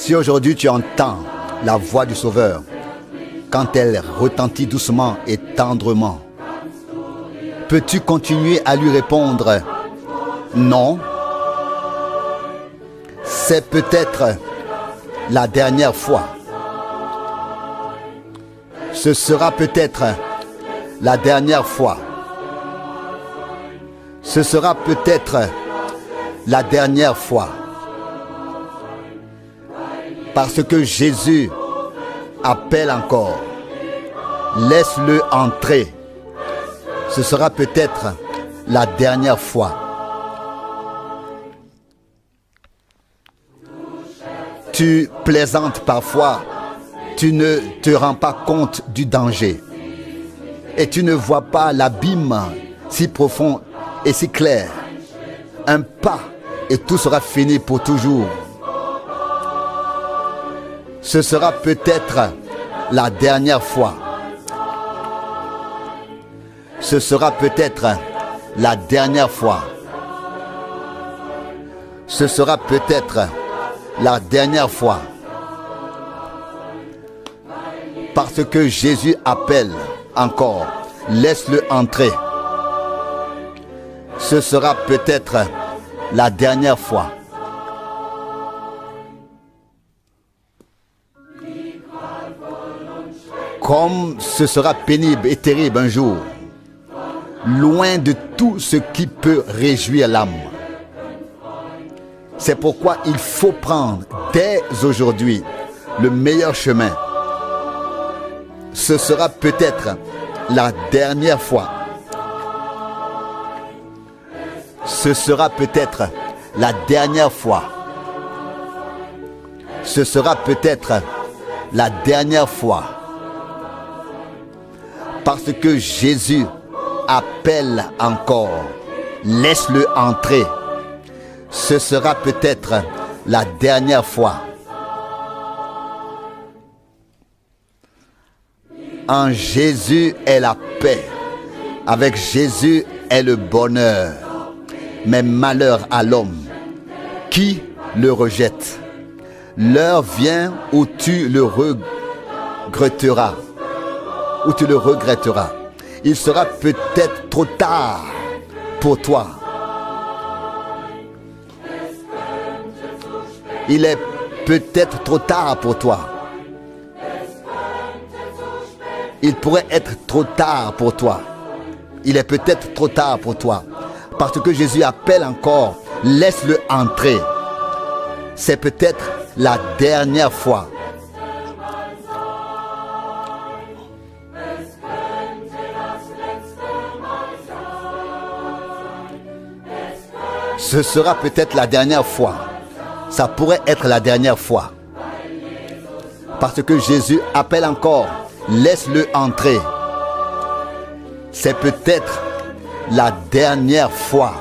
Si aujourd'hui tu entends la voix du Sauveur, quand elle retentit doucement et tendrement, peux-tu continuer à lui répondre non? C'est peut-être la dernière fois. Ce sera peut-être la dernière fois. Ce sera peut-être la dernière fois. Parce que Jésus appelle encore. Laisse-le entrer. Ce sera peut-être la dernière fois. Tu plaisantes parfois. Tu ne te rends pas compte du danger. Et tu ne vois pas l'abîme si profond et si clair. Un pas et tout sera fini pour toujours. Ce sera peut-être la dernière fois. Ce sera peut-être la dernière fois. Ce sera peut-être la dernière fois. Parce que Jésus appelle encore. Laisse-le entrer. Ce sera peut-être la dernière fois. Comme ce sera pénible et terrible un jour, loin de tout ce qui peut réjouir l'âme. C'est pourquoi il faut prendre dès aujourd'hui le meilleur chemin. Ce sera peut-être la dernière fois. Ce sera peut-être la dernière fois. Ce sera peut-être la dernière fois. Parce que Jésus appelle encore. Laisse-le entrer. Ce sera peut-être la dernière fois. En Jésus est la paix. Avec Jésus est le bonheur. Mais malheur à l'homme qui le rejette. L'heure vient où tu le regretteras. Où tu le regretteras. Il sera peut-être trop tard pour toi. Il est peut-être trop tard pour toi. Il pourrait être trop tard pour toi. Il est peut-être trop tard pour toi. Parce que Jésus appelle encore. Laisse-le entrer. C'est peut-être la dernière fois. Ce sera peut-être la dernière fois. Ça pourrait être la dernière fois. Parce que Jésus appelle encore. Laisse-le entrer. C'est peut-être la dernière fois.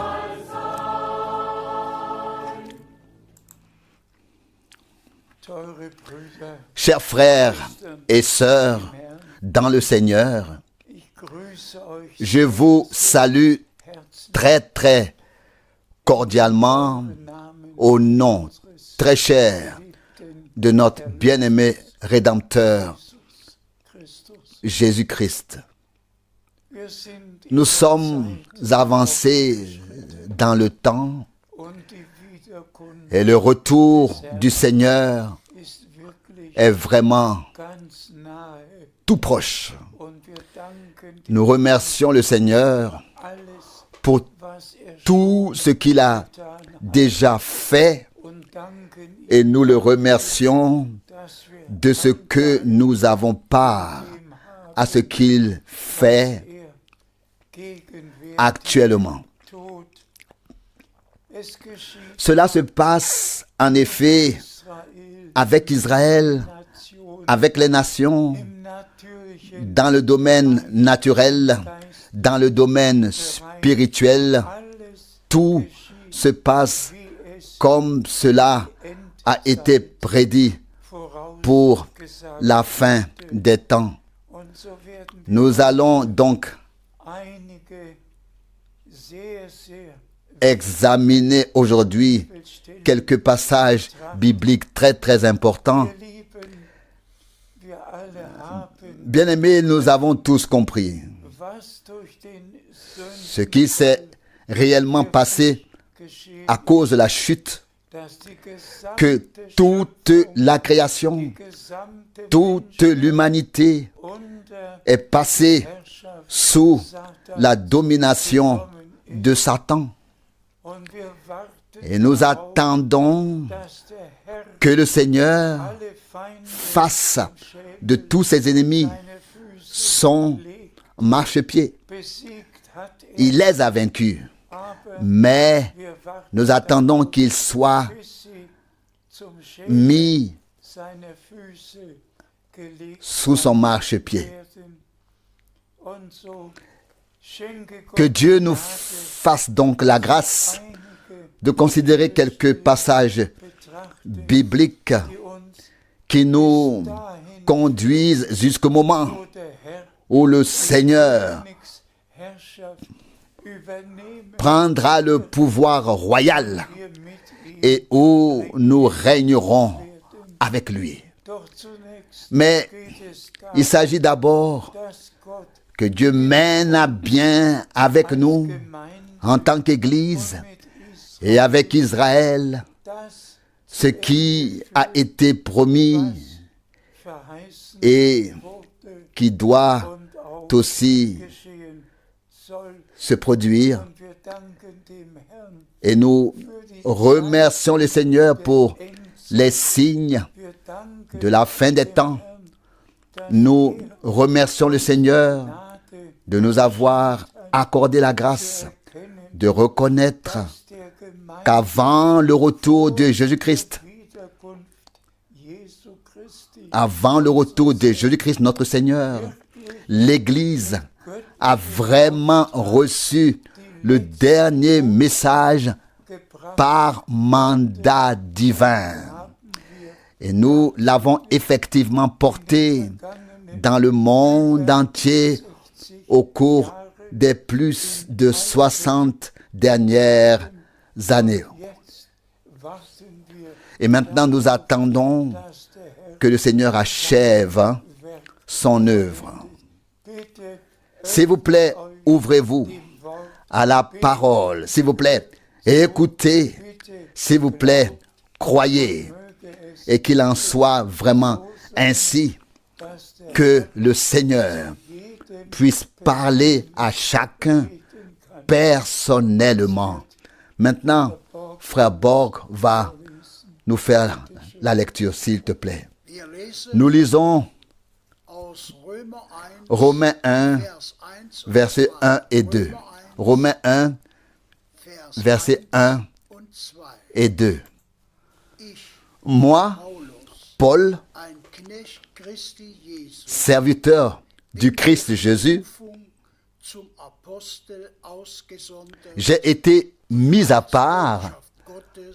Chers frères et sœurs dans le Seigneur, je vous salue très très cordialement au nom très cher de notre bien-aimé Rédempteur Jésus-Christ. Nous sommes avancés dans le temps et le retour du Seigneur est vraiment tout proche. Nous remercions le Seigneur pour tout ce qu'il a déjà fait et nous le remercions de ce que nous avons part à ce qu'il fait actuellement. Cela se passe en effet avec Israël, avec les nations, dans le domaine naturel, dans le domaine spirituel. Tout se passe comme cela a été prédit pour la fin des temps. Nous allons donc examiner aujourd'hui quelques passages bibliques très très importants. Bien-aimés, nous avons tous compris ce qui s'est réellement passé à cause de la chute, que toute la création, toute l'humanité est passée sous la domination de Satan. Et nous attendons que le Seigneur fasse de tous ses ennemis son marchepied. Il les a vaincus, mais nous attendons qu'il soit mis sous son marchepied. Que Dieu nous fasse donc la grâce de considérer quelques passages bibliques qui nous conduisent jusqu'au moment où le Seigneur prendra le pouvoir royal et où nous régnerons avec lui. Mais il s'agit d'abord que Dieu mène à bien avec nous en tant qu'Église et avec Israël ce qui a été promis et qui doit aussi se produire. Et nous remercions le Seigneur pour les signes de la fin des temps. Nous remercions le Seigneur de nous avoir accordé la grâce de reconnaître qu'avant le retour de Jésus-Christ, notre Seigneur, l'Église a vraiment reçu le dernier message par mandat divin. Et nous l'avons effectivement porté dans le monde entier au cours des plus de 60 dernières années. Et maintenant, nous attendons que le Seigneur achève son œuvre. S'il vous plaît, ouvrez-vous à la parole. S'il vous plaît, écoutez. S'il vous plaît, croyez. Et qu'il en soit vraiment ainsi, que le Seigneur puisse parler à chacun personnellement. Maintenant, Frère Borg va nous faire la lecture, s'il te plaît. Nous lisons Romains 1, versets 1 et 2. Romains 1, versets 1 et 2. Moi, Paul, serviteur du Christ Jésus, j'ai été mis à part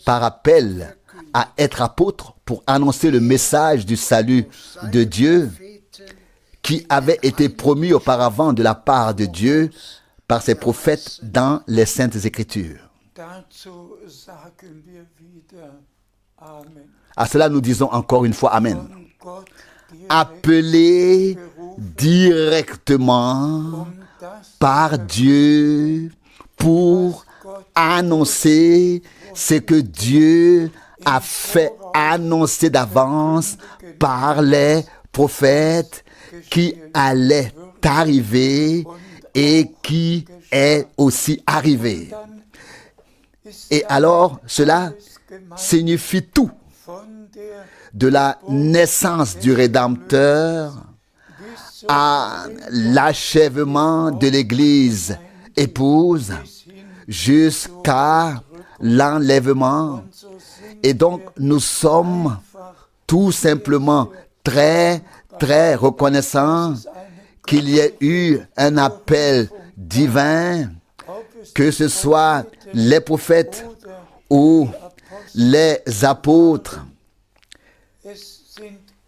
par appel à être apôtre pour annoncer le message du salut de Dieu qui avait été promis auparavant de la part de Dieu par ses prophètes dans les Saintes Écritures. À cela, nous disons encore une fois Amen. Appelé directement par Dieu pour annoncer ce que Dieu a fait annoncer d'avance par les prophètes qui allait arriver et qui est aussi arrivé. Et alors, cela signifie tout. De la naissance du Rédempteur à l'achèvement de l'Église épouse jusqu'à l'enlèvement. Et donc, nous sommes tout simplement très, très reconnaissants qu'il y ait eu un appel divin, que ce soit les prophètes ou les apôtres.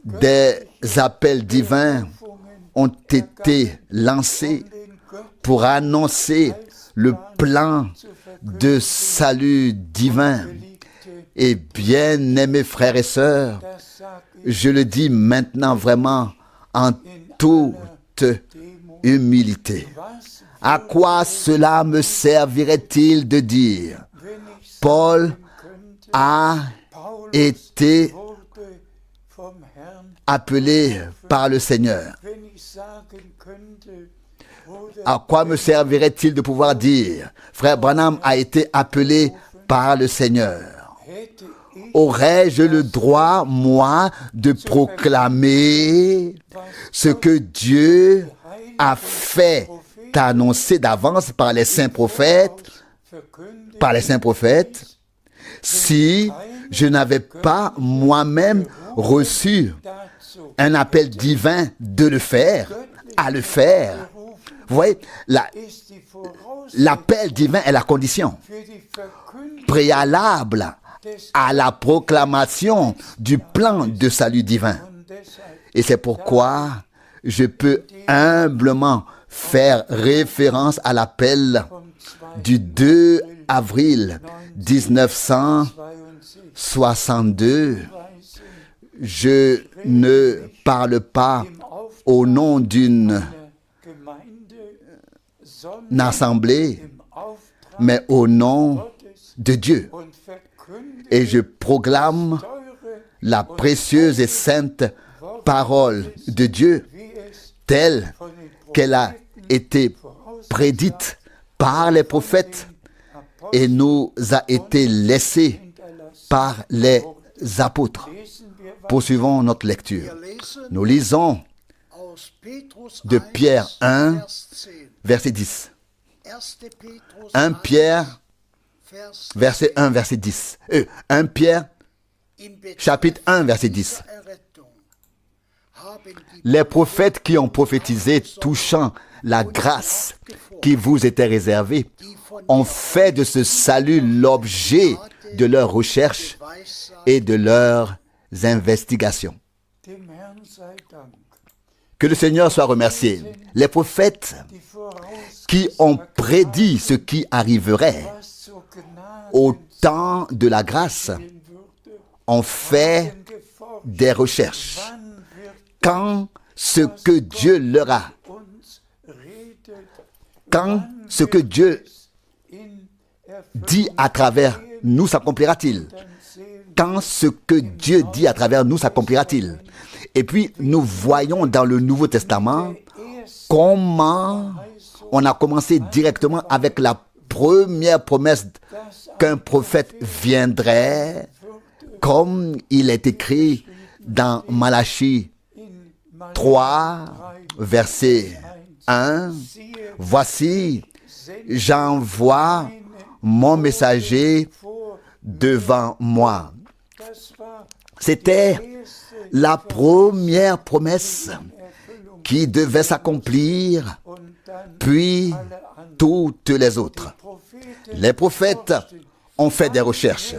Des appels divins ont été lancés pour annoncer le plan de salut divin. Et bien-aimés frères et sœurs, je le dis maintenant vraiment en toute humilité. À quoi cela me servirait-il de dire Paul a été appelé par le Seigneur? À quoi me servirait-il de pouvoir dire Frère Branham a été appelé par le Seigneur? Aurais-je le droit, moi, de proclamer ce que Dieu a fait annoncer d'avance par les saints prophètes, si je n'avais pas moi-même reçu un appel divin de le faire, à le faire? Vous voyez, l'appel divin est la condition préalable à la proclamation du plan de salut divin. Et c'est pourquoi je peux humblement faire référence à l'appel du 2 avril 1962. Je ne parle pas au nom d'une assemblée, mais au nom de Dieu. Et je proclame la précieuse et sainte parole de Dieu telle qu'elle a été prédite par les prophètes et nous a été laissée par les apôtres. Poursuivons notre lecture. Nous lisons de Pierre 1, verset 10. 1 Pierre, verset 1, verset 10. 1 Pierre, chapitre 1, verset 10. Les prophètes qui ont prophétisé touchant la grâce qui vous était réservée ont fait de ce salut l'objet de leurs recherches et de leurs investigations. Que le Seigneur soit remercié. Les prophètes qui ont prédit ce qui arriverait au temps de la grâce ont fait des recherches. Quand ce que Dieu leur a, quand ce que Dieu dit à travers nous s'accomplira-t-il? Quand ce que Dieu dit à travers nous s'accomplira-t-il? Et puis, nous voyons dans le Nouveau Testament comment on a commencé directement avec la première promesse qu'un prophète viendrait, comme il est écrit dans Malachie 3, verset 1. Voici, j'envoie mon messager devant moi. C'était la première promesse qui devait s'accomplir, puis toutes les autres. Les prophètes ont fait des recherches.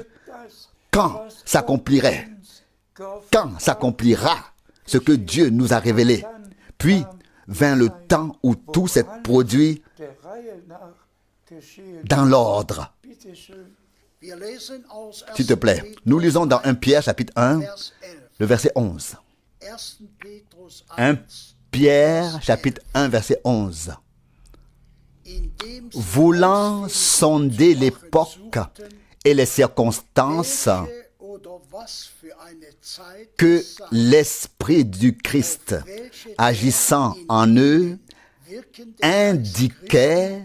Quand s'accomplirait? Quand s'accomplira ce que Dieu nous a révélé? Puis vint le temps où tout s'est produit dans l'ordre. S'il te plaît, nous lisons dans 1 Pierre chapitre 1, le verset 11. 1 Pierre chapitre 1, verset 11. Voulant sonder l'époque et les circonstances que l'Esprit du Christ, agissant en eux, indiquait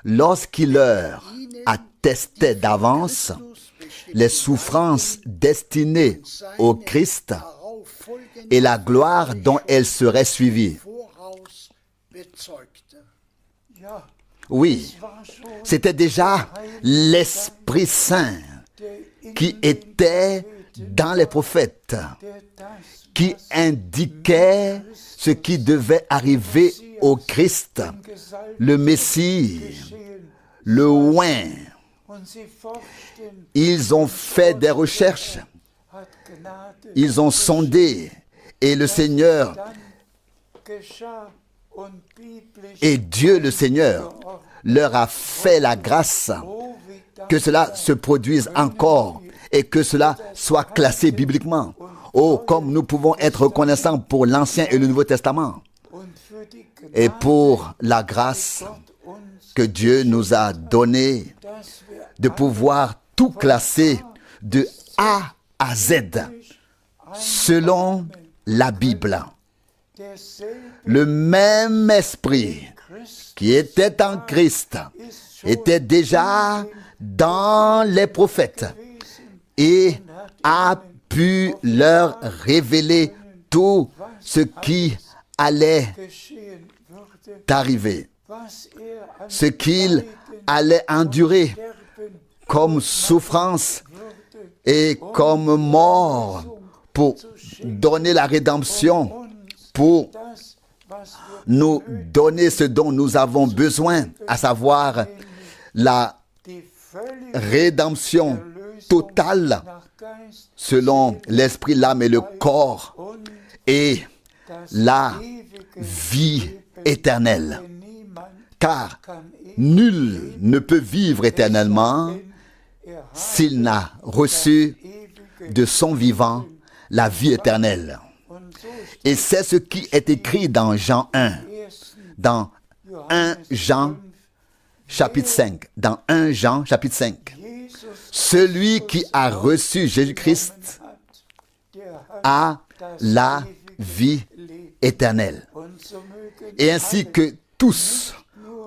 lorsqu'il leur attestait d'avance les souffrances destinées au Christ et la gloire dont elles seraient suivies. Oui, c'était déjà l'Esprit Saint qui était dans les prophètes, qui indiquait ce qui devait arriver au Christ, le Messie, le oint. Ils ont fait des recherches, ils ont sondé, et le Seigneur, et Dieu le Seigneur, leur a fait la grâce que cela se produise encore et que cela soit classé bibliquement. Oh, comme nous pouvons être reconnaissants pour l'Ancien et le Nouveau Testament et pour la grâce que Dieu nous a donnée de pouvoir tout classer de A à Z selon la Bible. Le même esprit qui était en Christ était déjà dans les prophètes et a pu leur révéler tout ce qui allait arriver, ce qu'il allait endurer comme souffrance et comme mort pour donner la rédemption, pour nous donner ce dont nous avons besoin, à savoir la rédemption totale selon l'esprit, l'âme et le corps et la vie éternelle. Car nul ne peut vivre éternellement s'il n'a reçu de son vivant la vie éternelle. Et c'est ce qui est écrit dans Jean 1, dans 1 Jean chapitre 5, dans 1 Jean chapitre 5. Celui qui a reçu Jésus-Christ a la vie éternelle. Et ainsi que tous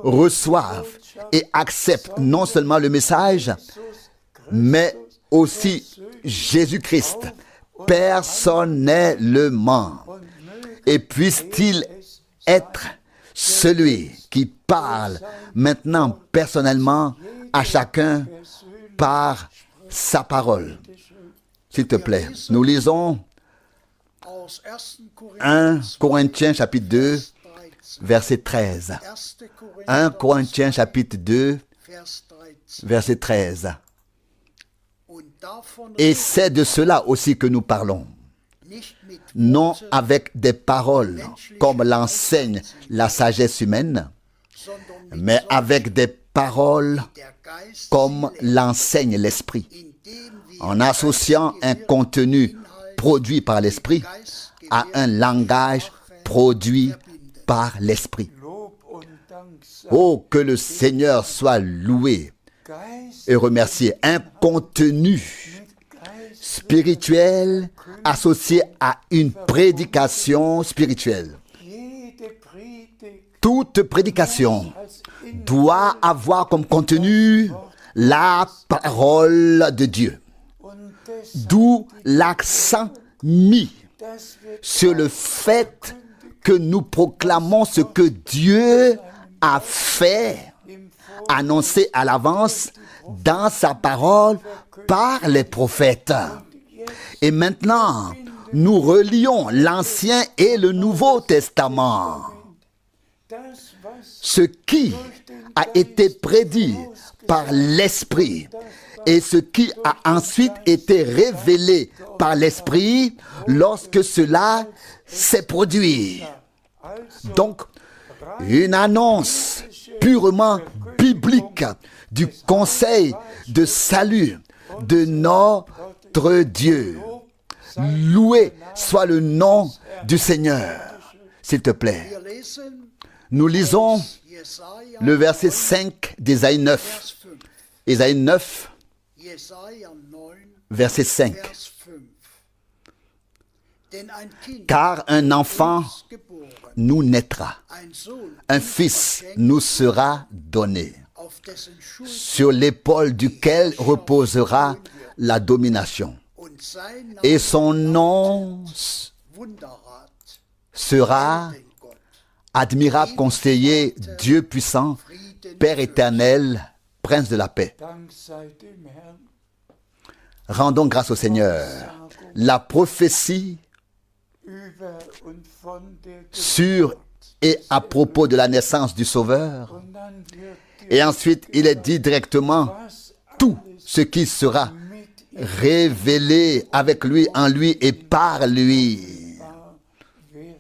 reçoivent et acceptent non seulement le message, mais aussi Jésus-Christ personnellement. Et puisse-t-il être celui qui parle maintenant personnellement à chacun par sa parole. S'il te plaît, nous lisons 1 Corinthiens chapitre 2, verset 13. 1 Corinthiens chapitre 2, verset 13. Et c'est de cela aussi que nous parlons. Non avec des paroles comme l'enseigne la sagesse humaine, mais avec des paroles comme l'enseigne l'esprit, en associant un contenu produit par l'esprit à un langage produit par l'esprit. Oh, que le Seigneur soit loué et remercié. Un contenu spirituel associé à une prédication spirituelle. Toute prédication doit avoir comme contenu la parole de Dieu. D'où l'accent mis sur le fait que nous proclamons ce que Dieu a fait, annoncé à l'avance dans sa parole par les prophètes. Et maintenant, nous relions l'Ancien et le Nouveau Testament. Ce qui a été prédit par l'Esprit et ce qui a ensuite été révélé par l'Esprit lorsque cela s'est produit. Donc, une annonce purement biblique du conseil de salut de notre Dieu. Loué soit le nom du Seigneur. S'il te plaît. Nous lisons le verset 5 d'Ésaïe 9. Ésaïe 9, verset 5. Car un enfant nous naîtra, un fils nous sera donné, sur l'épaule duquel reposera la domination. Et son nom sera admirable conseiller, Dieu puissant, Père éternel, Prince de la paix. Rendons grâce au Seigneur. La prophétie sur et à propos de la naissance du Sauveur. Et ensuite, il est dit directement tout ce qui sera révélé avec lui, en lui et par lui.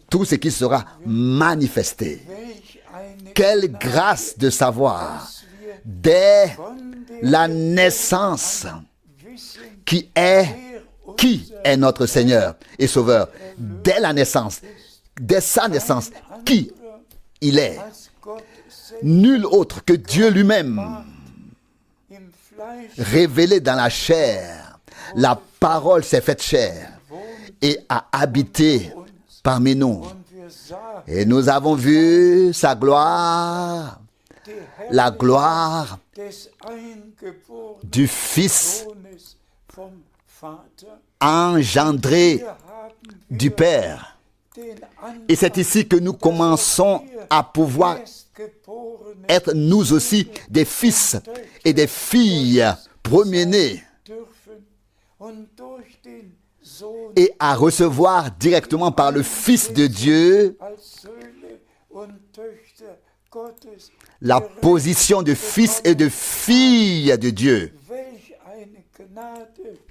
Tout ce qui sera manifesté. quelle grâce de savoir dès la naissance qui est notre Seigneur et Sauveur. Dès la naissance, dès sa naissance, qui il est. Nul autre que Dieu lui-même, révélé dans la chair. La parole s'est faite chair et a habité parmi nous. Et nous avons vu sa gloire, la gloire du Fils engendré du Père. Et c'est ici que nous commençons à pouvoir être nous aussi des fils et des filles premiers-nés et à recevoir directement par le Fils de Dieu la position de fils et de fille de Dieu.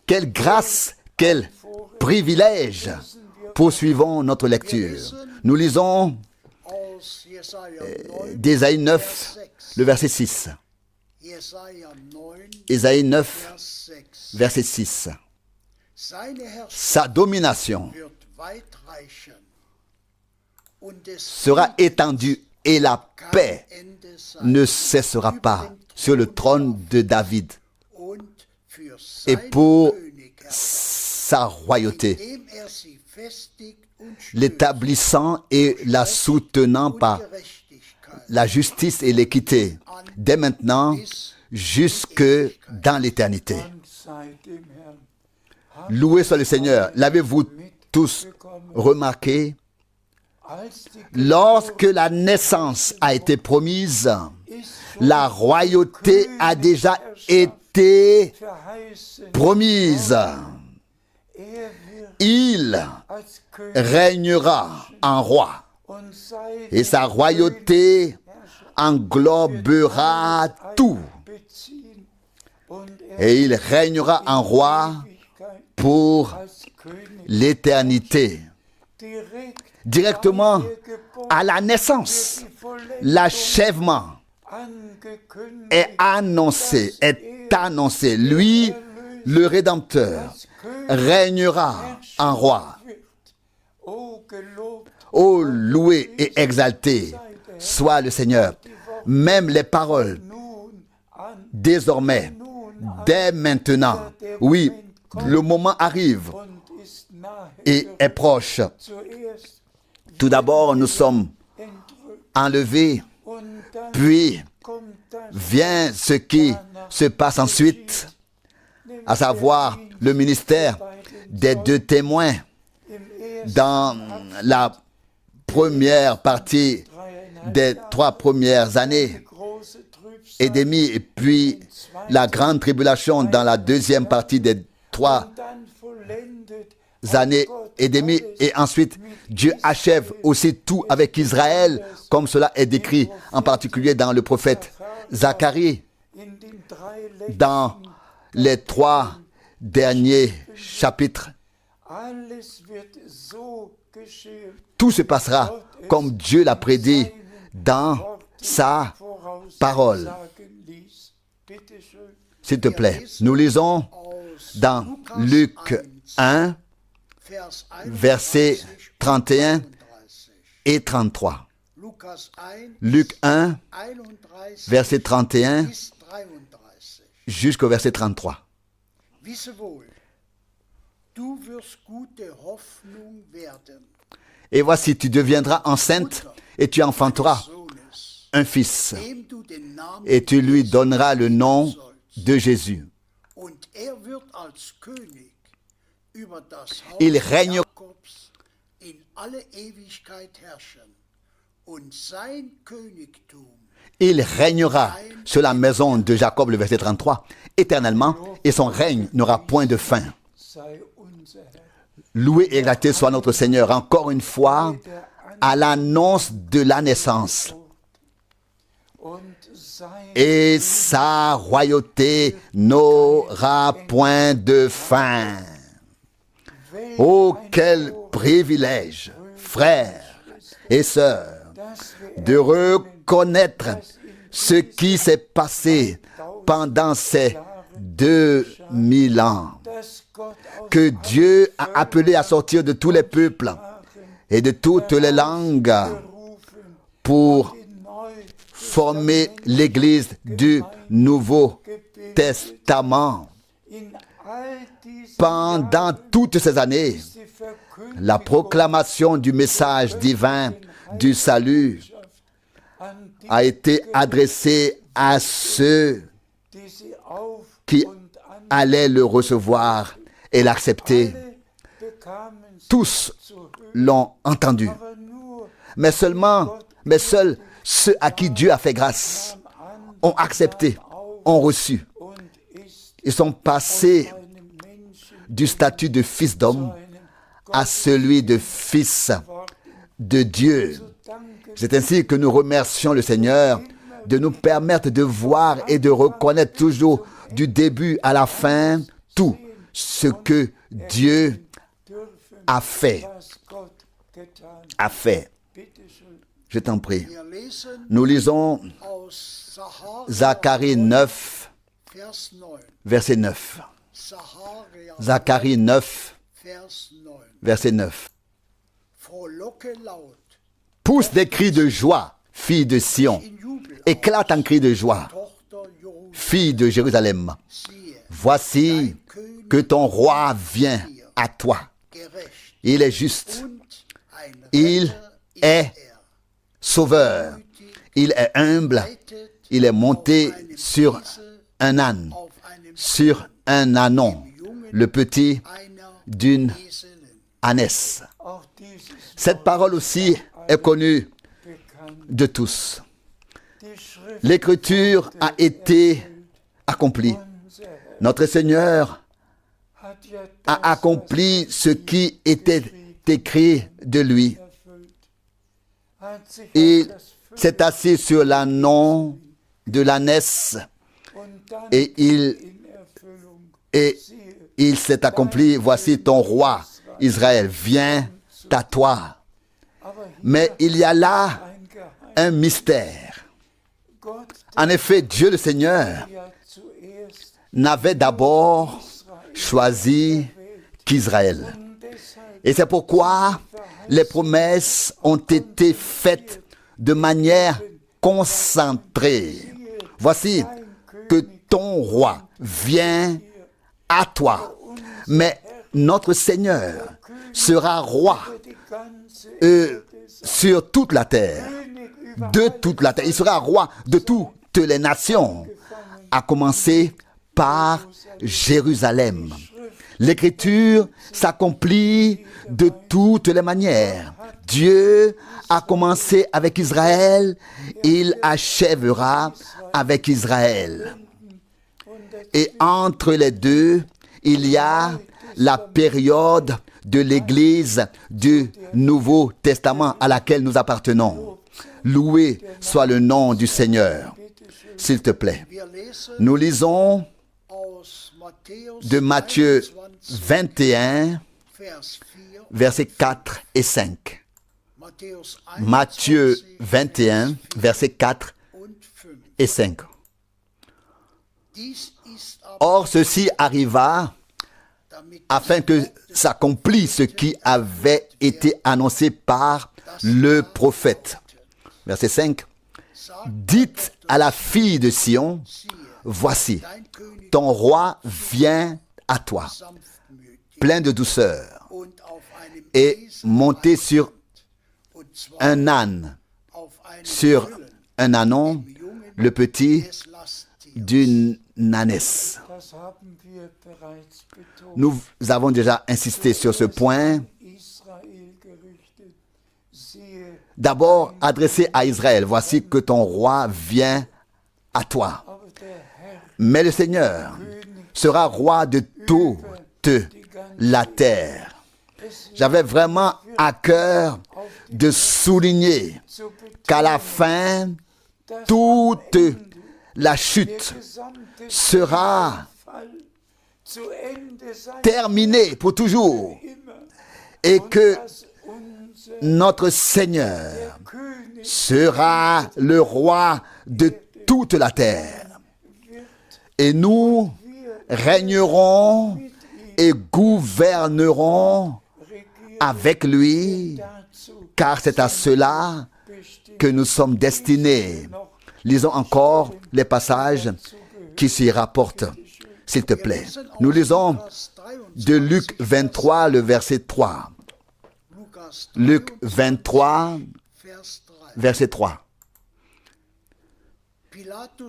Quelle grâce, quel privilège. Poursuivons notre lecture. Nous lisons d'Ésaïe 9, le verset 6. Ésaïe 9, verset 6. Sa domination sera étendue et la paix ne cessera pas sur le trône de David et pour sa royauté, l'établissant et la soutenant par la justice et l'équité, dès maintenant jusque dans l'éternité. Loué soit le Seigneur. L'avez-vous tous remarqué? Lorsque la naissance a été promise, la royauté a déjà été promise. Il régnera en roi et sa royauté englobera tout. Et il régnera en roi pour l'éternité. Directement à la naissance, l'achèvement est annoncé. Lui, le Rédempteur, régnera en roi. Ô loué et exalté soit le Seigneur. Même les paroles, désormais, dès maintenant, oui, le moment arrive et est proche. Tout d'abord, nous sommes enlevés, puis vient ce qui se passe ensuite, à savoir le ministère des deux témoins dans la première partie des 3 premières années et demie, et puis la grande tribulation dans la deuxième partie des 3 années et demie, et ensuite Dieu achève aussi tout avec Israël, comme cela est décrit en particulier dans le prophète Zacharie, dans les 3 derniers chapitres. Tout se passera comme Dieu l'a prédit dans sa parole. S'il te plaît, nous lisons dans Luc 1, versets 31 et 33. Luc 1, verset 31 jusqu'au verset 33. Et voici, tu deviendras enceinte et tu enfanteras un fils, et tu lui donneras le nom de Jésus. Il régnera sur la maison de Jacob, le verset 33, éternellement, et son règne n'aura point de fin. Loué et exalté soit notre Seigneur. Encore une fois, à l'annonce de la naissance, et sa royauté n'aura point de fin. Oh, quel privilège, frères et sœurs, de reconnaître connaître ce qui s'est passé pendant ces 2000 ans, que Dieu a appelé à sortir de tous les peuples et de toutes les langues pour former l'Église du Nouveau Testament. Pendant toutes ces années, la proclamation du message divin du salut a été adressée à ceux qui allaient le recevoir et l'accepter. Tous l'ont entendu. Mais seuls ceux à qui Dieu a fait grâce ont accepté, ont reçu. Ils sont passés du statut de fils d'homme à celui de fils de Dieu. C'est ainsi que nous remercions le Seigneur de nous permettre de voir et de reconnaître toujours du début à la fin tout ce que Dieu a fait. Je t'en prie. Nous lisons Zacharie 9, verset 9. Zacharie 9, verset 9. Pousse des cris de joie, fille de Sion. Éclate en cris de joie, fille de Jérusalem. Voici que ton roi vient à toi. Il est juste. Il est sauveur. Il est humble. Il est monté sur un âne, sur un ânon, le petit d'une ânesse. Cette parole aussi est connue de tous. L'écriture a été accomplie. Notre Seigneur a accompli ce qui était écrit de lui. Il s'est assis sur l'ânon de l'ânesse et il s'est accompli. Voici ton roi, Israël, vient à toi. Mais il y a là un mystère. En effet, Dieu le Seigneur n'avait d'abord choisi qu'Israël. Et c'est pourquoi les promesses ont été faites de manière concentrée. Voici que ton roi vient à toi. Mais notre Seigneur sera roi sur toute la terre. De toute la terre. Il sera roi de toutes les nations, à commencer par Jérusalem. L'écriture s'accomplit de toutes les manières. Dieu a commencé avec Israël, il achèvera avec Israël. Et entre les deux, il y a la période de l'Église du Nouveau Testament à laquelle nous appartenons. Loué soit le nom du Seigneur. S'il te plaît. Nous lisons de Matthieu 21, versets 4 et 5. Matthieu 21, versets 4 et 5. Or, ceci arriva afin que s'accomplisse ce qui avait été annoncé par le prophète. Verset 5. Dites à la fille de Sion, voici, ton roi vient à toi, plein de douceur, et monté sur un âne, sur un ânon, le petit d'une ânesse. Nous avons déjà insisté sur ce point. D'abord adressé à Israël, voici que ton roi vient à toi. Mais le Seigneur sera roi de toute la terre. J'avais vraiment à cœur de souligner qu'à la fin, toute la chute sera terminée pour toujours et que notre Seigneur, sera le roi de toute la terre. Et nous régnerons et gouvernerons avec lui, car c'est à cela que nous sommes destinés. Lisons encore les passages qui s'y rapportent, s'il te plaît. Nous lisons de Luc 23, le verset 3. Luc 23, verset 3.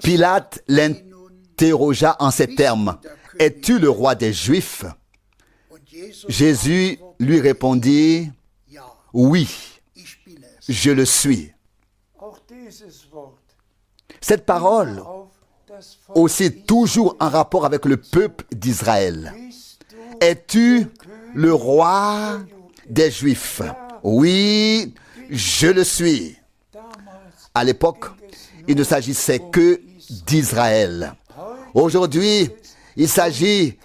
Pilate l'interrogea en ces termes. « Es-tu le roi des Juifs ?» Jésus lui répondit, « Oui, je le suis. » Cette parole, aussi toujours en rapport avec le peuple d'Israël. « Es-tu le roi des Juifs ?» Oui, je le suis. À l'époque, il ne s'agissait que d'Israël. Aujourd'hui, il s'agit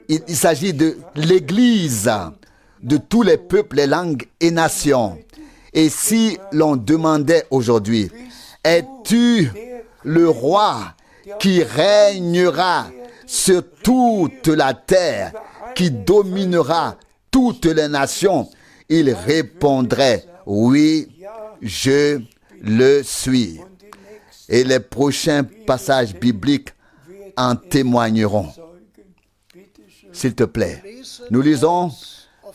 il s'agit de l'Église, de tous les peuples, les langues et nations. Et si l'on demandait aujourd'hui, es-tu le roi qui régnera sur toute la terre, qui dominera toutes les nations? Il répondrait, oui, je le suis. Et les prochains passages bibliques en témoigneront. S'il te plaît, nous lisons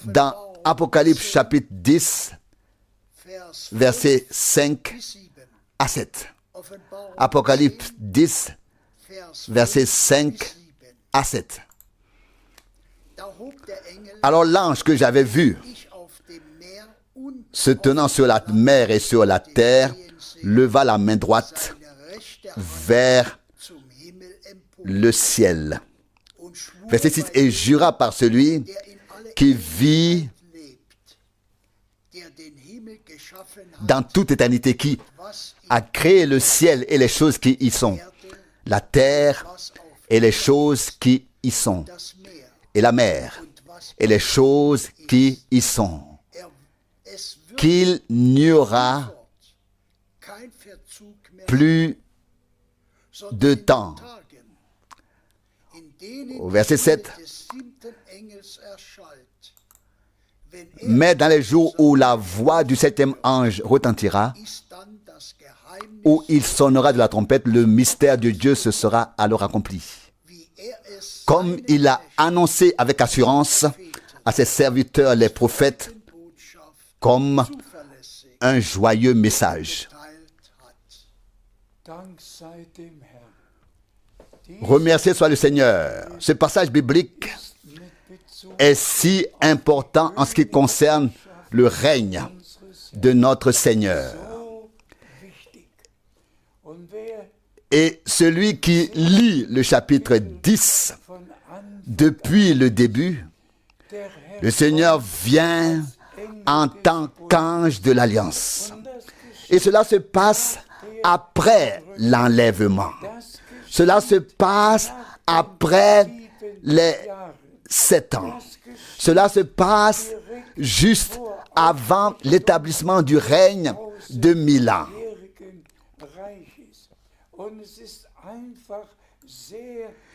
dans Apocalypse chapitre 10, versets 5 à 7. Apocalypse 10, versets 5 à 7. Alors l'ange que j'avais vu se tenant sur la mer et sur la terre leva la main droite vers le ciel. Verset 6. Et jura par celui qui vit dans toute éternité, qui a créé le ciel et les choses qui y sont, la terre et les choses qui y sont, et la mer et les choses qui y sont, qu'il n'y aura plus de temps. Au verset 7. Mais dans les jours où la voix du septième ange retentira, où il sonnera de la trompette, le mystère de Dieu se sera alors accompli. Comme il a annoncé avec assurance à ses serviteurs les prophètes, comme un joyeux message. Remercié soit le Seigneur. Ce passage biblique est si important en ce qui concerne le règne de notre Seigneur. Et celui qui lit le chapitre 10 depuis le début, le Seigneur vient en tant qu'ange de l'Alliance. Et cela se passe après l'enlèvement. Cela se passe après les 7 ans. Cela se passe juste avant l'établissement du règne de 1000 ans.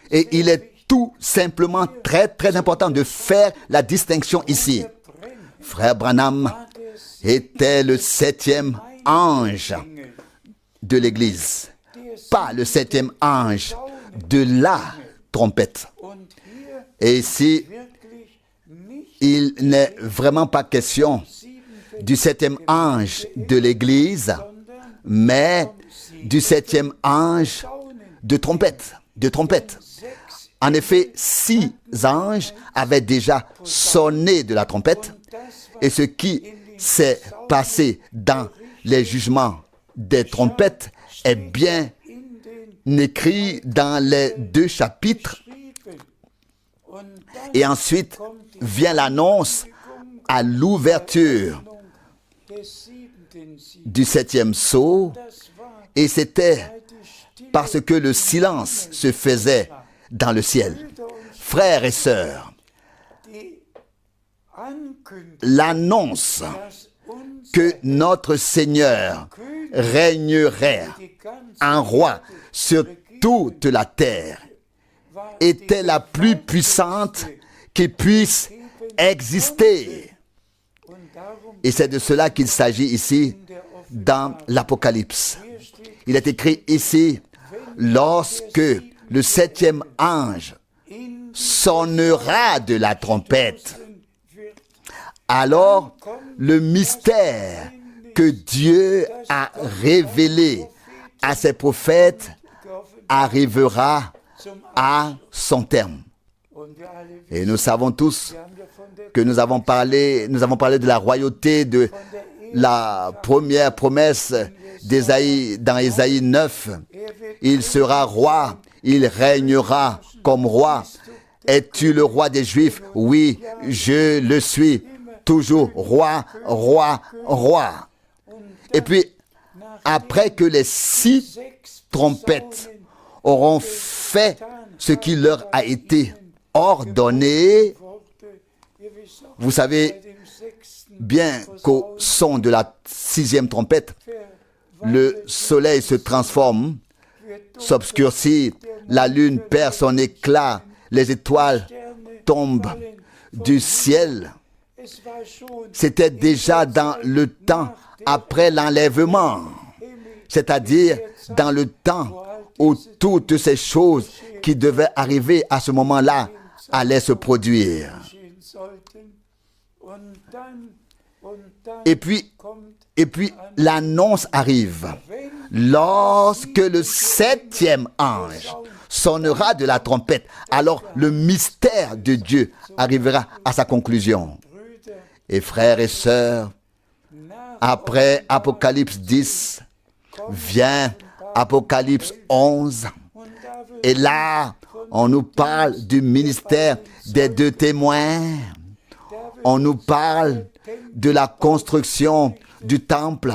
Et il est tout simplement très très important de faire la distinction ici. Frère Branham était le 7e ange de l'Église, pas le 7e ange de la trompette. Et ici, il n'est vraiment pas question du 7e ange de l'Église, mais du 7e ange de trompette. En effet, 6 anges avaient déjà sonné de la trompette, et ce qui s'est passé dans les jugements des trompettes est bien écrit dans les 2 chapitres. Et ensuite vient l'annonce à l'ouverture du 7e sceau, et c'était parce que le silence se faisait dans le ciel. Frères et sœurs, l'annonce que notre Seigneur régnerait, un roi sur toute la terre, était la plus puissante qui puisse exister. Et c'est de cela qu'il s'agit ici dans l'Apocalypse. Il est écrit ici, lorsque le 7e ange sonnera de la trompette, alors le mystère que Dieu a révélé à ses prophètes arrivera à son terme. Et nous savons tous que nous avons parlé de la royauté, de la première promesse d'Ésaïe, dans Ésaïe 9. Il sera roi, il régnera comme roi. Es-tu le roi des Juifs? Oui, je le suis. Toujours roi, roi, roi. Et puis, après que les 6 trompettes auront fait ce qui leur a été ordonné, vous savez bien qu'au son de la 6e trompette, le soleil se transforme, s'obscurcit, la lune perd son éclat, les étoiles tombent du ciel. C'était déjà dans le temps après l'enlèvement, c'est-à-dire dans le temps où toutes ces choses qui devaient arriver à ce moment-là allaient se produire. Et puis l'annonce arrive. Lorsque le 7e ange sonnera de la trompette, alors le mystère de Dieu arrivera à sa conclusion. Et frères et sœurs, après Apocalypse 10, vient Apocalypse 11. Et là, on nous parle du ministère des 2 témoins. On nous parle de la construction du temple.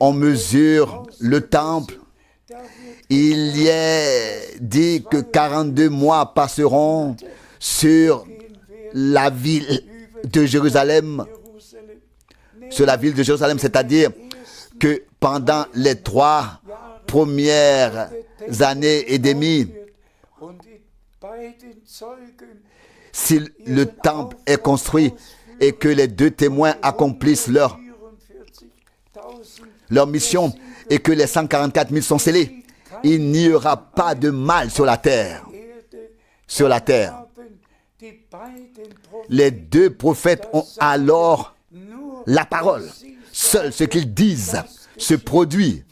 On mesure le temple. Il y est dit que 42 mois passeront sur la ville de Jérusalem. Sur la ville de Jérusalem, c'est-à-dire que pendant les 3 premières années et demie, si le temple est construit et que les 2 témoins accomplissent leur mission et que les 144 000 sont scellés, il n'y aura pas de mal sur la terre. Sur la terre. Les 2 prophètes ont alors la parole. Seul ce qu'ils disent se produit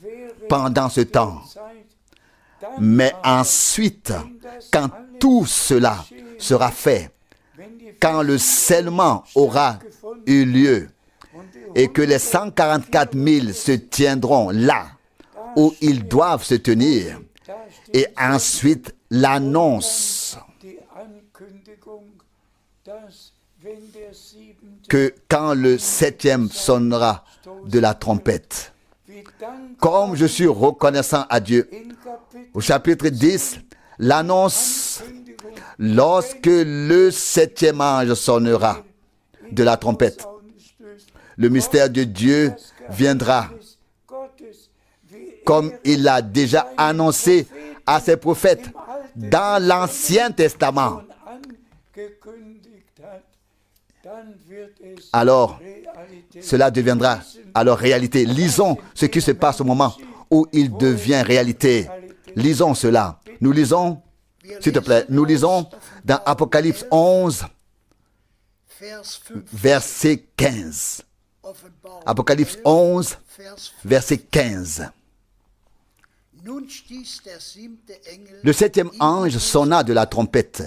pendant ce temps. Mais ensuite, quand tout cela sera fait, quand le scellement aura eu lieu et que les 144 000 se tiendront là où ils doivent se tenir, et ensuite l'annonce que quand le 7e sonnera de la trompette, comme je suis reconnaissant à Dieu, au chapitre 10, l'annonce, lorsque le 7e ange sonnera de la trompette, le mystère de Dieu viendra, comme il l'a déjà annoncé à ses prophètes dans l'Ancien Testament. Alors, cela deviendra alors réalité. Lisons ce qui se passe au moment où il devient réalité. Lisons cela. Nous lisons, s'il te plaît, nous lisons dans Apocalypse 11, verset 15. Apocalypse 11, verset 15. Le 7e ange sonna de la trompette.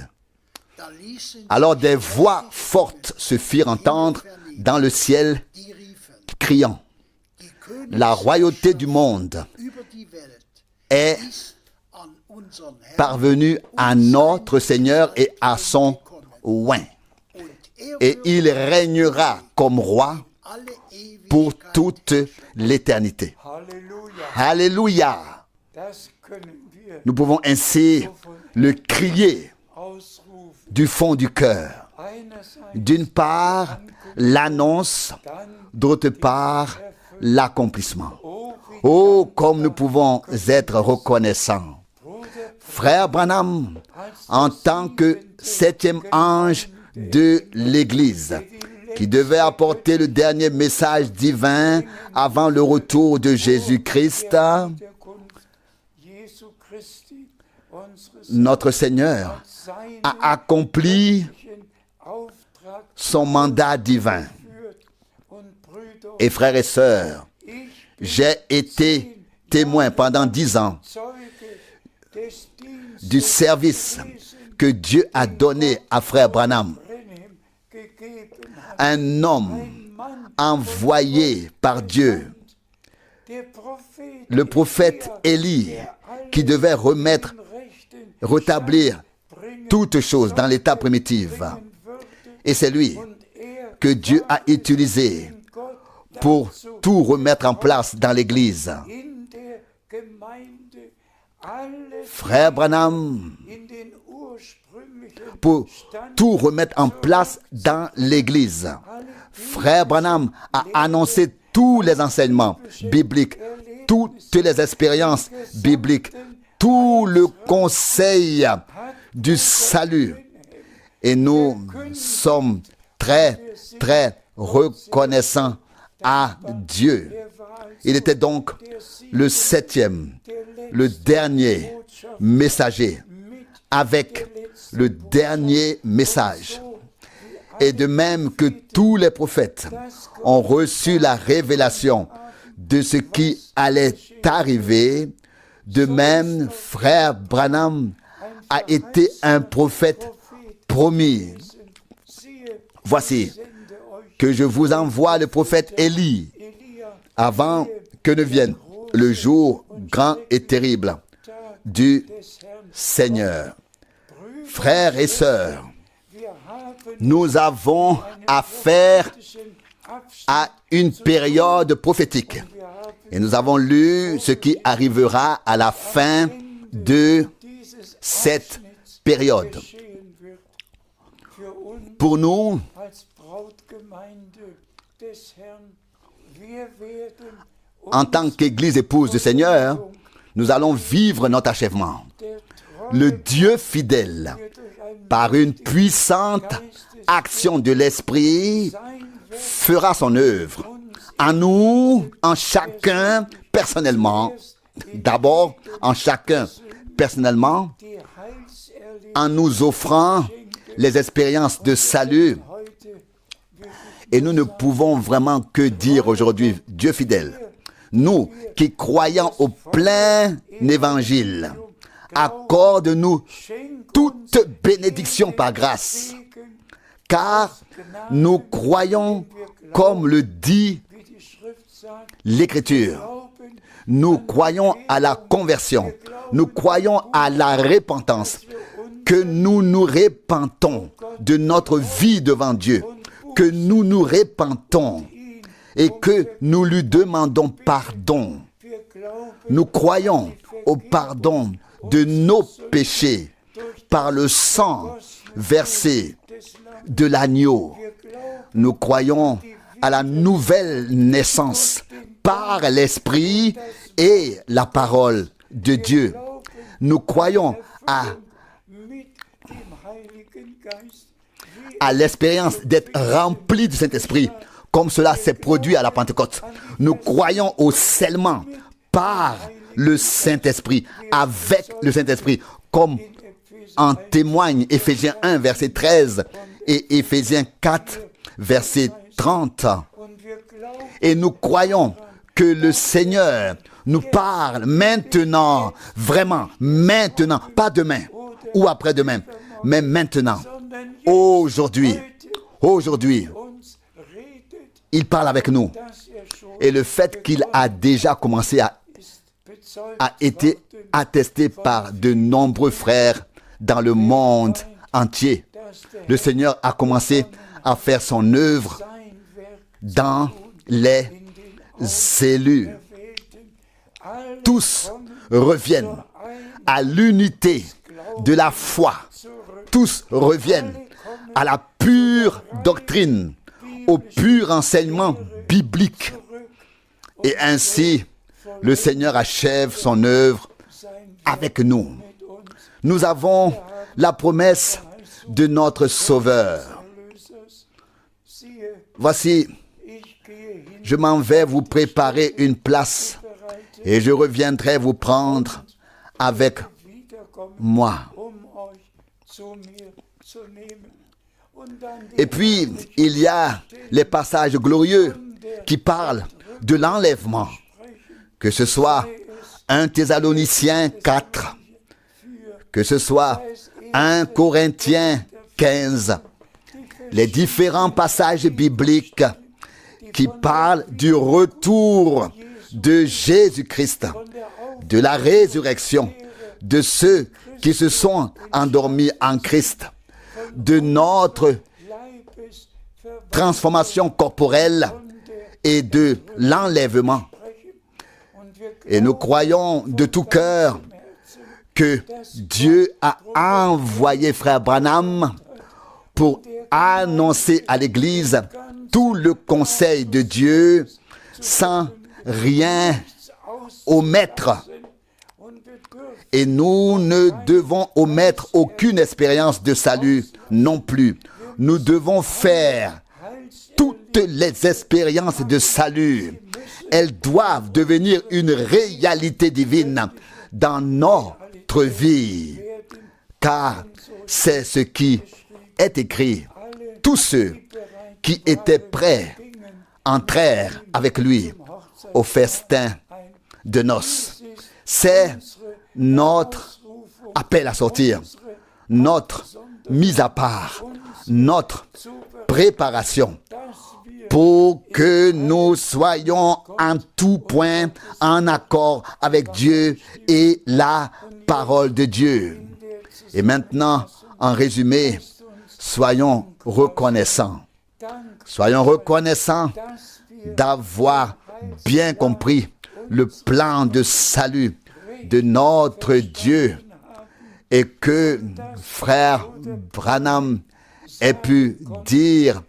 Alors des voix fortes se firent entendre dans le ciel, criant: la royauté du monde est parvenue à notre Seigneur et à son oint. Et il régnera comme roi pour toute l'éternité. Alléluia. Nous pouvons ainsi le crier du fond du cœur. D'une part, l'annonce, d'autre part, l'accomplissement. Oh, comme nous pouvons être reconnaissants. Frère Branham, en tant que septième ange de l'Église, qui devait apporter le dernier message divin avant le retour de Jésus-Christ, notre Seigneur a accompli son mandat divin. Et frères et sœurs, j'ai été témoin pendant 10 ans du service que Dieu a donné à frère Branham. Un homme envoyé par Dieu, le prophète Élie, qui devait rétablir toutes choses dans l'état primitif. Et c'est lui que Dieu a utilisé pour tout remettre en place dans l'Église. Frère Branham, pour tout remettre en place dans l'Église. Frère Branham a annoncé tous les enseignements bibliques, toutes les expériences bibliques, tout le conseil du salut. Et nous sommes très, très reconnaissants à Dieu. Il était donc le septième, le dernier messager, avec le dernier message. Et de même que tous les prophètes ont reçu la révélation de ce qui allait arriver, de même, frère Branham a été un prophète promis. Voici que je vous envoie le prophète Élie avant que ne vienne le jour grand et terrible du Seigneur. Frères et sœurs, nous avons affaire à une période prophétique. Et nous avons lu ce qui arrivera à la fin de cette période. Pour nous, en tant qu'Église épouse du Seigneur, nous allons vivre notre achèvement. Le Dieu fidèle, par une puissante action de l'Esprit, fera son œuvre. En nous, en chacun personnellement. D'abord, en chacun personnellement, en nous offrant les expériences de salut. Et nous ne pouvons vraiment que dire aujourd'hui, Dieu fidèle, nous qui croyons au plein évangile, accorde-nous toute bénédiction par grâce, car nous croyons comme le dit l'Écriture. Nous croyons à la conversion, nous croyons à la repentance, que nous nous repentons de notre vie devant Dieu, que nous nous repentons et que nous lui demandons pardon. Nous croyons au pardon de nos péchés par le sang versé de l'agneau. Nous croyons à la nouvelle naissance par l'Esprit et la parole de Dieu. Nous croyons à l'expérience d'être remplis du Saint-Esprit, comme cela s'est produit à la Pentecôte. Nous croyons au scellement par le Saint-Esprit, avec le Saint-Esprit, comme en témoigne Éphésiens 1, verset 13 et Éphésiens 4, verset 30. Et nous croyons que le Seigneur nous parle maintenant, vraiment, maintenant, pas demain ou après-demain, mais maintenant, aujourd'hui, il parle avec nous. Et le fait qu'il a déjà commencé a été attesté par de nombreux frères dans le monde entier. Le Seigneur a commencé à faire son œuvre dans les élus. Tous reviennent à l'unité de la foi. Tous reviennent à la pure doctrine au pur enseignement biblique. Et ainsi, le Seigneur achève son œuvre avec nous. Nous avons la promesse de notre Sauveur. Voici, je m'en vais vous préparer une place et je reviendrai vous prendre avec moi. Et puis, il y a les passages glorieux qui parlent de l'enlèvement, que ce soit 1 Thessaloniciens 4, que ce soit 1 Corinthiens 15, les différents passages bibliques qui parlent du retour de Jésus-Christ, de la résurrection, de ceux qui se sont endormis en Christ, de notre transformation corporelle et de l'enlèvement. Et nous croyons de tout cœur que Dieu a envoyé Frère Branham pour annoncer à l'Église tout le conseil de Dieu sans rien omettre. Et nous ne devons omettre aucune expérience de salut non plus. Nous devons faire toutes les expériences de salut. Elles doivent devenir une réalité divine dans notre vie. Car c'est ce qui est écrit. Tous ceux qui étaient prêts entrèrent avec lui au festin de noces. C'est notre appel à sortir, notre mise à part, notre préparation pour que nous soyons en tout point en accord avec Dieu et la parole de Dieu. Et maintenant, en résumé, soyons reconnaissants. Soyons reconnaissants d'avoir bien compris le plan de salut de notre Dieu et que Frère Branham ait pu dire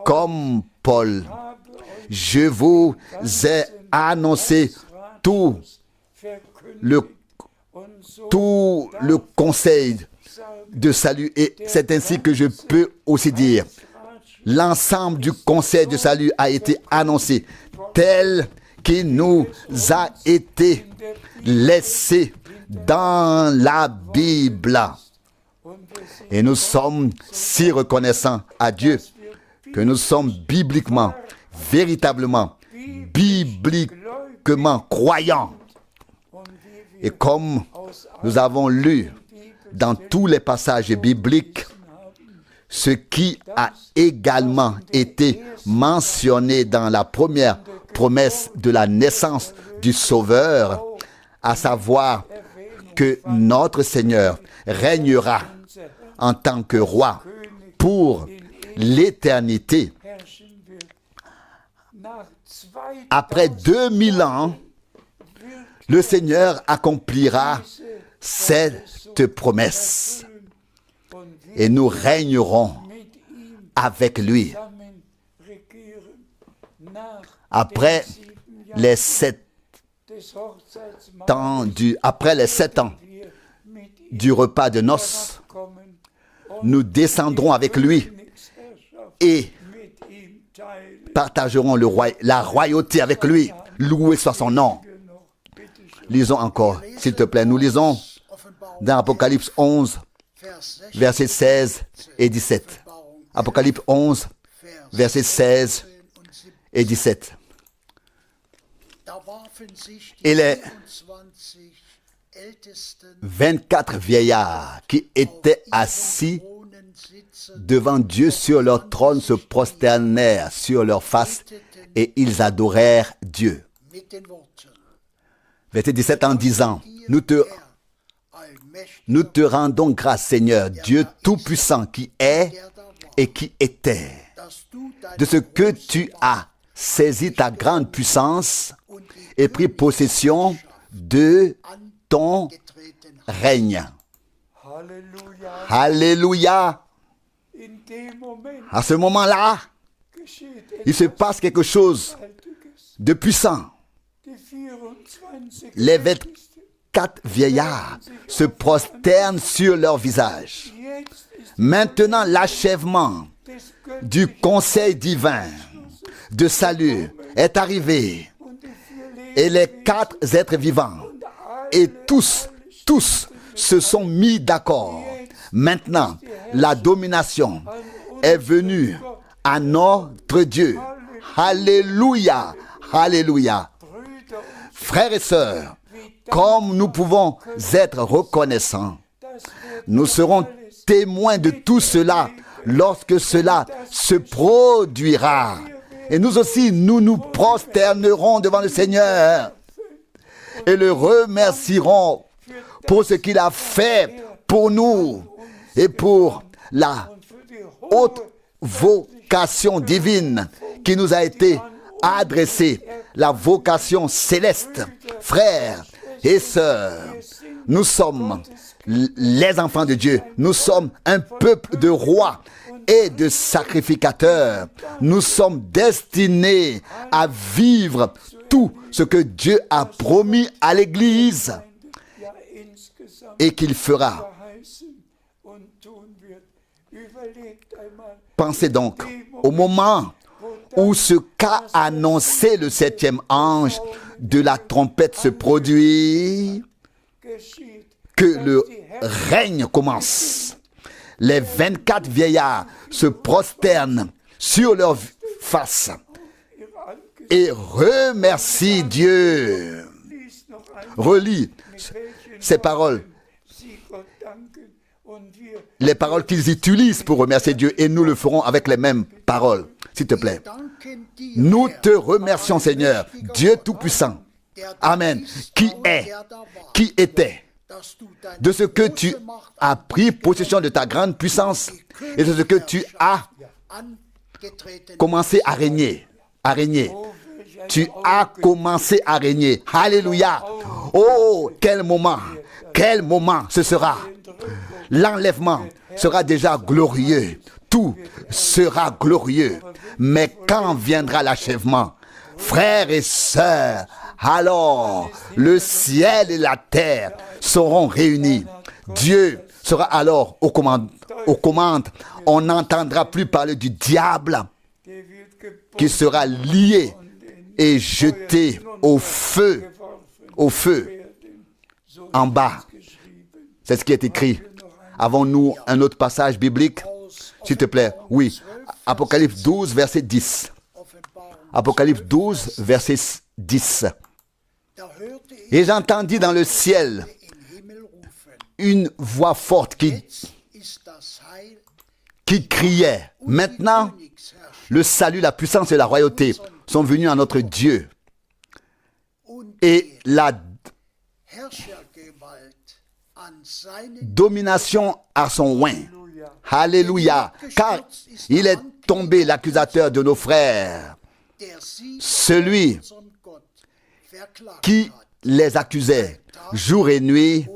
comme Paul, je vous ai annoncé tout le conseil de salut et c'est ainsi que je peux aussi dire l'ensemble du conseil de salut a été annoncé tel qu'il nous a été laissé dans la Bible. Et nous sommes si reconnaissants à Dieu que nous sommes bibliquement, véritablement, bibliquement croyants. Et comme nous avons lu dans tous les passages bibliques, ce qui a également été mentionné dans la première promesse de la naissance du Sauveur, à savoir que notre Seigneur régnera en tant que roi pour l'éternité. Après 2000 ans, le Seigneur accomplira cette promesse et nous régnerons avec lui. Après les 7 ans du repas de noces, nous descendrons avec lui et partagerons la royauté avec lui. Loué soit son nom. Lisons encore, s'il te plaît. Nous lisons dans Apocalypse 11, versets 16 et 17. Apocalypse 11, versets 16 et 17. Et les 24 vieillards qui étaient assis devant Dieu sur leur trône se prosternèrent sur leur face et ils adorèrent Dieu. Verset 17 en disant, nous te rendons grâce Seigneur, Dieu Tout-Puissant qui est et qui était, de ce que tu as saisi ta grande puissance et pris possession de ton règne. Alléluia. À ce moment-là, il se passe quelque chose de puissant. Les 24 vieillards se prosternent sur leur visage. Maintenant, l'achèvement du conseil divin de salut est arrivé. Et les 4 êtres vivants et tous se sont mis d'accord. Maintenant, la domination est venue à notre Dieu. Alléluia, alléluia. Frères et sœurs, comme nous pouvons être reconnaissants, nous serons témoins de tout cela lorsque cela se produira. Et nous aussi, nous nous prosternerons devant le Seigneur et le remercierons pour ce qu'il a fait pour nous et pour la haute vocation divine qui nous a été adressée, la vocation céleste. Frères et sœurs, nous sommes les enfants de Dieu, nous sommes un peuple de rois et de sacrificateurs. Nous sommes destinés à vivre tout ce que Dieu a promis à l'Église et qu'il fera. Pensez donc au moment où ce qu'a annoncé le 7e ange de la trompette se produit, que le règne commence. Les 24 vieillards se prosternent sur leur face et remercient Dieu. Relis ces paroles, les paroles qu'ils utilisent pour remercier Dieu, et nous le ferons avec les mêmes paroles, s'il te plaît. Nous te remercions, Seigneur, Dieu Tout-Puissant. Amen. Qui est, qui était, de ce que tu as pris possession de ta grande puissance et de ce que tu as commencé à régner. Tu as commencé à régner. Alléluia. Oh, quel moment ce sera. L'enlèvement sera déjà glorieux. Tout sera glorieux. Mais quand viendra l'achèvement, frères et sœurs, alors le ciel et la terre seront réunis. Dieu sera alors aux commandes. On n'entendra plus parler du diable qui sera lié et jeté au feu en bas. C'est ce qui est écrit. Avons-nous un autre passage biblique, s'il te plaît? Oui. Apocalypse 12, verset 10. Apocalypse 12, verset 10. Et j'entendis dans le ciel une voix forte qui criait: maintenant, le salut, la puissance et la royauté sont venus à notre Dieu. Et la domination à son oint. Alléluia. Car il est tombé l'accusateur de nos frères, celui qui les accusait jour et nuit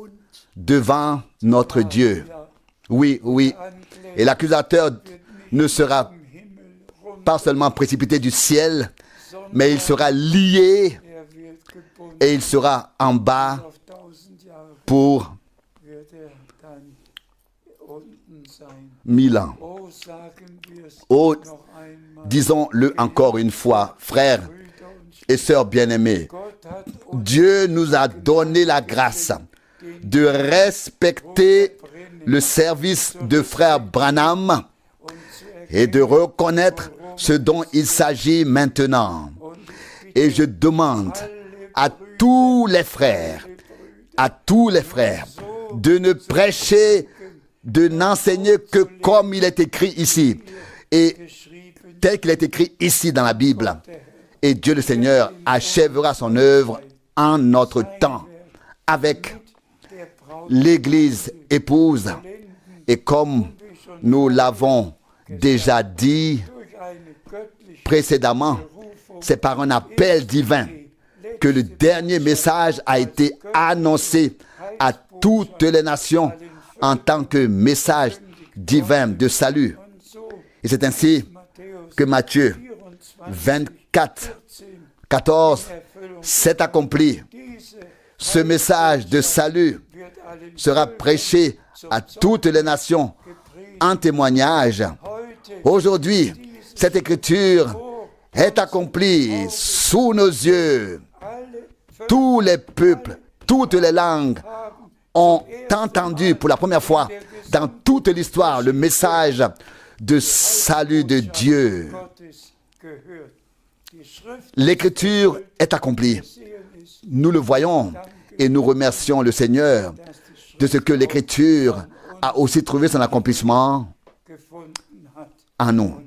devant notre Dieu. Oui. Et l'accusateur ne sera pas seulement précipité du ciel, mais il sera lié et il sera en bas pour 1000 ans. Oh, disons-le encore une fois, frères et sœurs bien-aimés, Dieu nous a donné la grâce de respecter le service de frère Branham et de reconnaître ce dont il s'agit maintenant. Et je demande à tous les frères, de ne prêcher, de n'enseigner que comme il est écrit ici, et tel qu'il est écrit ici dans la Bible. Et Dieu le Seigneur achèvera son œuvre en notre temps avec l'Église épouse. Et comme nous l'avons déjà dit précédemment, c'est par un appel divin que le dernier message a été annoncé à toutes les nations en tant que message divin de salut. Et c'est ainsi que Matthieu 24, 14 s'est accompli. Ce message de salut sera prêché à toutes les nations en témoignage. Aujourd'hui, cette écriture est accomplie sous nos yeux. Tous les peuples, toutes les langues ont entendu pour la première fois dans toute l'histoire le message de salut de Dieu. L'écriture est accomplie. Nous le voyons et nous remercions le Seigneur de ce que l'écriture a aussi trouvé son accomplissement en nous.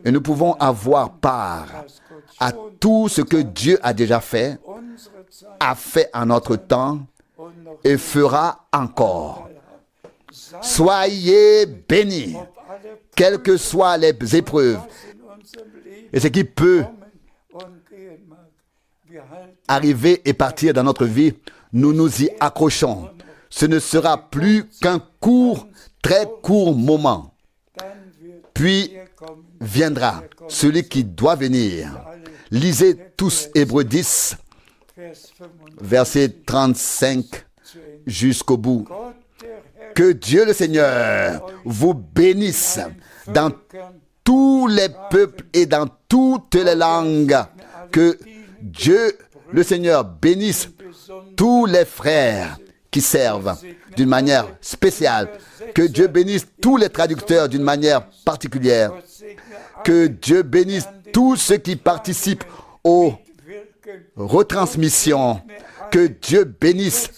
Et nous pouvons avoir part à tout ce que Dieu a déjà fait, a fait en notre temps et fera encore. Soyez bénis, quelles que soient les épreuves et ce qui peut arriver et partir dans notre vie, nous nous y accrochons. Ce ne sera plus qu'un court, très court moment. Puis viendra celui qui doit venir. Lisez tous Hébreux 10, verset 35 jusqu'au bout. Que Dieu le Seigneur vous bénisse dans tous les peuples et dans toutes les langues. Que Dieu le Seigneur bénisse tous les frères qui servent d'une manière spéciale. Que Dieu bénisse tous les traducteurs d'une manière particulière. Que Dieu bénisse tous ceux qui participent aux retransmissions. Que Dieu bénisse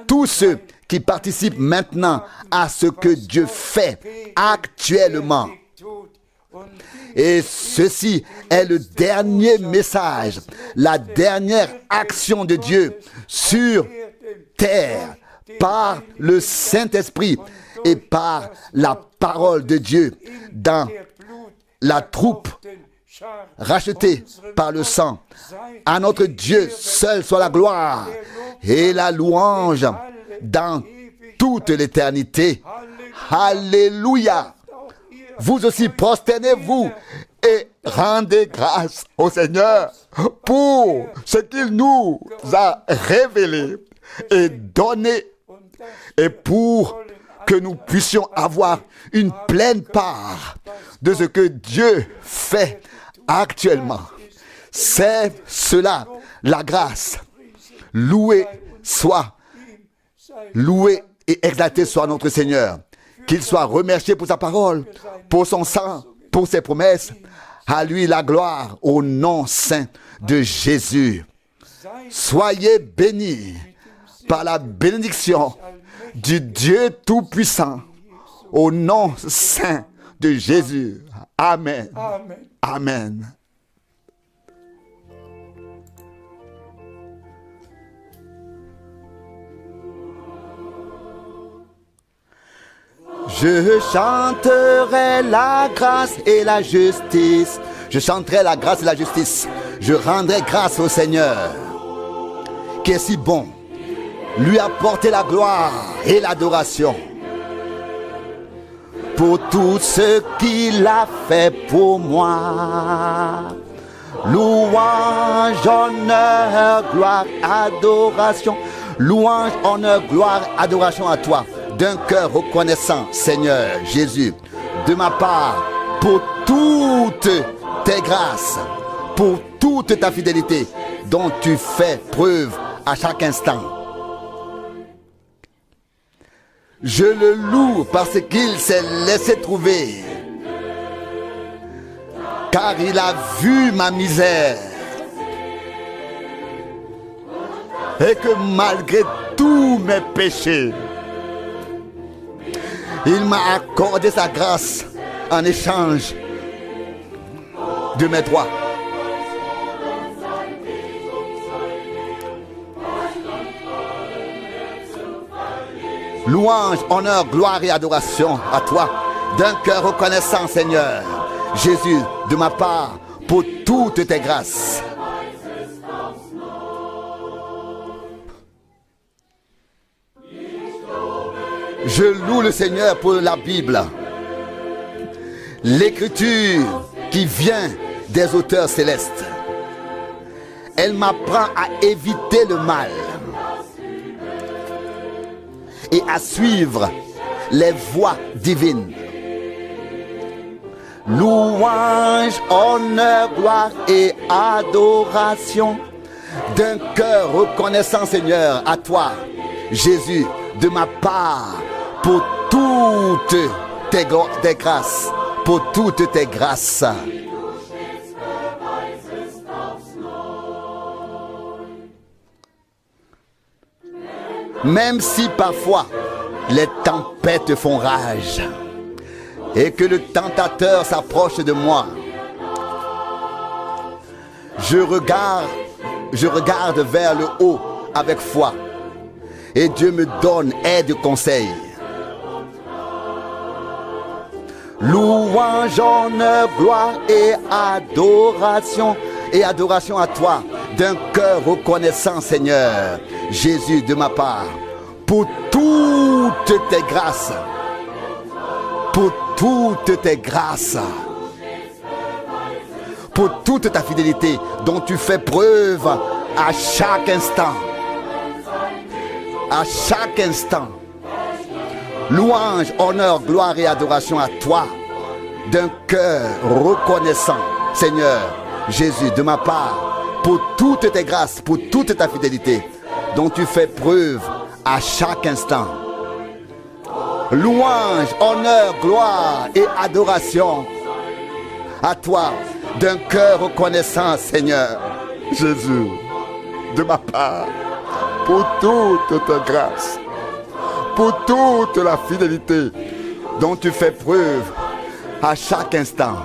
tous ceux qui participent maintenant à ce que Dieu fait actuellement. Et ceci est le dernier message, la dernière action de Dieu sur terre par le Saint-Esprit et par la parole de Dieu dans la troupe rachetée par le sang. À notre Dieu seul soit la gloire et la louange dans toute l'éternité. Alléluia. Vous aussi prosternez-vous et rendez grâce au Seigneur pour ce qu'il nous a révélé et donné, et pour que nous puissions avoir une pleine part de ce que Dieu fait actuellement. C'est cela, la grâce. Loué et exalté soit notre Seigneur. Qu'il soit remercié pour sa parole, pour son sang, pour ses promesses. À lui la gloire au nom saint de Jésus. Soyez bénis par la bénédiction du Dieu Tout-Puissant au nom saint de Jésus. Amen. Amen. Je chanterai la grâce et la justice. Je chanterai la grâce et la justice. Je rendrai grâce au Seigneur, qui est si bon. Lui apporter la gloire et l'adoration pour tout ce qu'il a fait pour moi. Louange, honneur, gloire, adoration. Louange, honneur, gloire, adoration à toi. D'un cœur reconnaissant, Seigneur Jésus, de ma part, pour toutes tes grâces, pour toute ta fidélité dont tu fais preuve à chaque instant. Je le loue parce qu'il s'est laissé trouver, car il a vu ma misère, et que malgré tous mes péchés, il m'a accordé sa grâce en échange de mes droits. Louange, honneur, gloire et adoration à toi, d'un cœur reconnaissant, Seigneur Jésus, de ma part, pour toutes tes grâces. Je loue le Seigneur pour la Bible, l'écriture qui vient des auteurs célestes. Elle m'apprend à éviter le mal et à suivre les voies divines. Louange, honneur, gloire et adoration d'un cœur reconnaissant, Seigneur, à toi, Jésus, de ma part, pour toutes tes grâces, pour toutes tes grâces. Même si parfois les tempêtes font rage et que le tentateur s'approche de moi, je regarde vers le haut avec foi et Dieu me donne aide et conseil. Louange, honneur, gloire et adoration à toi d'un cœur reconnaissant, Seigneur Jésus, de ma part, pour toutes tes grâces, pour toutes tes grâces, pour toute ta fidélité dont tu fais preuve à chaque instant. À chaque instant. Louange, honneur, gloire et adoration à toi d'un cœur reconnaissant, Seigneur Jésus, de ma part, pour toutes tes grâces, pour toute ta fidélité dont tu fais preuve à chaque instant. Louange, honneur, gloire et adoration à toi d'un cœur reconnaissant, Seigneur Jésus, de ma part, pour toute ta grâce, pour toute la fidélité dont tu fais preuve à chaque instant.